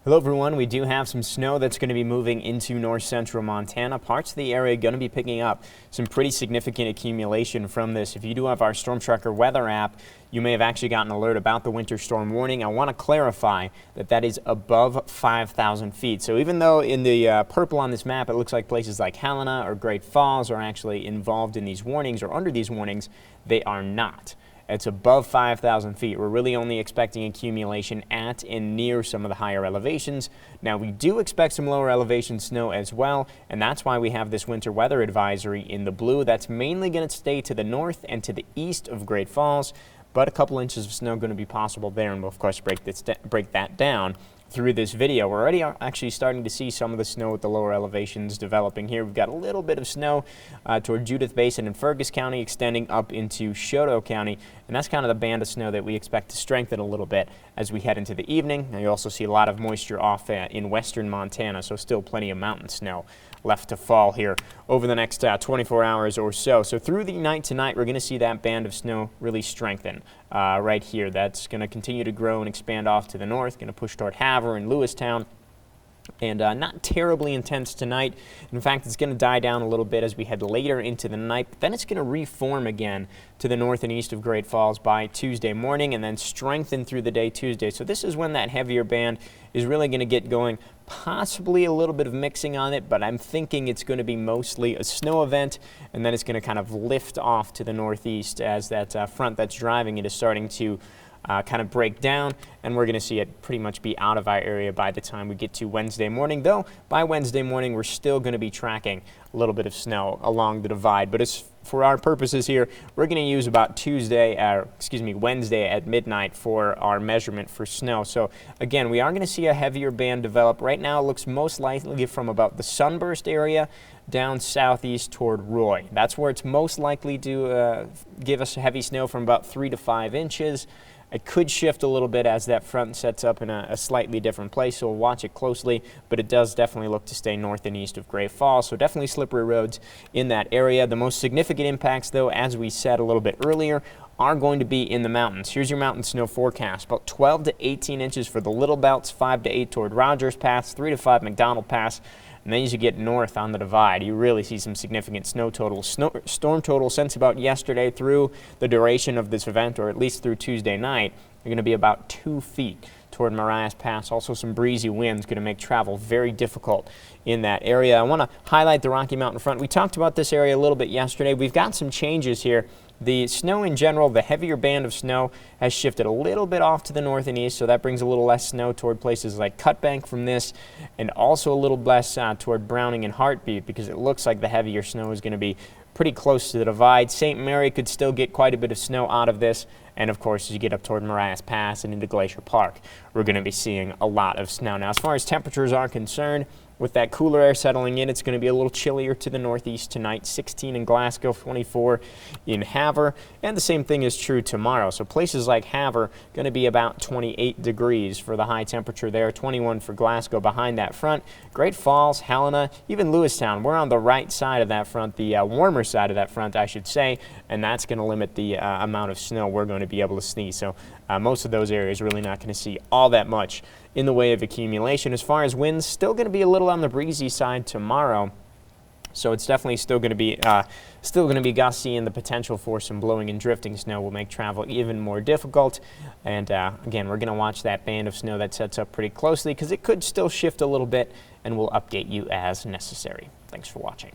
Hello everyone, we do have some snow that's going to be moving into north central Montana. Parts of the area going to be picking up some pretty significant accumulation from this. If you do have our Storm Tracker weather app, you may have actually gotten an alert about the winter storm warning. I want to clarify that that is above 5,000 feet. So even though in the purple on this map it looks like places like Helena or Great Falls are actually involved in these warnings or under these warnings, they are not. It's above 5,000 feet. We're really only expecting accumulation at and near some of the higher elevations. Now, we do expect some lower elevation snow as well, and that's why we have this winter weather advisory in the blue. That's mainly going to stay to the north and to the east of Great Falls, but a couple inches of snow going to be possible there, and we'll, of course, break that down through this video. We're already actually starting to see some of the snow at the lower elevations developing here. We've got a little bit of snow toward Judith Basin and Fergus County extending up into Choteau County, and that's kind of the band of snow that we expect to strengthen a little bit as we head into the evening. And you also see a lot of moisture off in western Montana, so still plenty of mountain snow left to fall here over the next 24 hours or so. So through the night tonight, we're going to see that band of snow really strengthen right here. That's going to continue to grow and expand off to the north, going to push toward Havre and Lewistown. And not terribly intense tonight. In fact, it's going to die down a little bit as we head later into the night, but then it's going to reform again to the north and east of Great Falls by Tuesday morning and then strengthen through the day Tuesday. So this is when that heavier band is really going to get going, possibly a little bit of mixing on it, but I'm thinking it's going to be mostly a snow event, and then it's going to kind of lift off to the northeast as that front that's driving it is starting to kind of break down, and we're going to see it pretty much be out of our area by the time we get to Wednesday morning. Though by Wednesday morning we're still going to be tracking a little bit of snow along the divide, but as for our purposes here, we're going to use about Wednesday at midnight for our measurement for snow. So again, we are going to see a heavier band develop. Right now it looks most likely from about the Sunburst area down southeast toward Roy. That's where it's most likely to give us heavy snow from about 3 to 5 inches. It could shift a little bit as that front sets up in a slightly different place, so we'll watch it closely, but it does definitely look to stay north and east of Great Falls, so definitely slippery roads in that area. The most significant impacts, though, as we said a little bit earlier, are going to be in the mountains. Here's your mountain snow forecast. About 12 to 18 inches for the Little Belts, 5 to 8 toward Rogers Pass, 3 to 5 McDonald Pass. And then as you get north on the divide, you really see some significant snow totals. Storm total since about yesterday through the duration of this event, or at least through Tuesday night, are going to be about 2 feet toward Marias Pass. Also some breezy winds going to make travel very difficult in that area. I want to highlight the Rocky Mountain front. We talked about this area a little bit yesterday. We've got some changes here. The snow in general, the heavier band of snow has shifted a little bit off to the north and east, so that brings a little less snow toward places like Cutbank from this, and also a little less toward Browning and Heartbeat, because it looks like the heavier snow is going to be pretty close to the divide. St. Mary could still get quite a bit of snow out of this, and of course as you get up toward Marias Pass and into Glacier Park, we're going to be seeing a lot of snow. Now, as far as temperatures are concerned, with that cooler air settling in, it's going to be a little chillier to the northeast tonight. 16 in Glasgow, 24 in Havre, and the same thing is true tomorrow. So places like Havre going to be about 28 degrees for the high temperature there, 21 for Glasgow behind that front. Great Falls, Helena, even Lewistown, we're on the right side of that front, the warmer side of that front, I should say, and that's going to limit the amount of snow we're going to be able to see. So most of those areas really not going to see all that much in the way of accumulation. As far as winds, still going to be a little on the breezy side tomorrow, so it's definitely still going to be gusty, and the potential for some blowing and drifting snow will make travel even more difficult. And again, we're going to watch that band of snow that sets up pretty closely, because it could still shift a little bit, and we'll update you as necessary. Thanks for watching.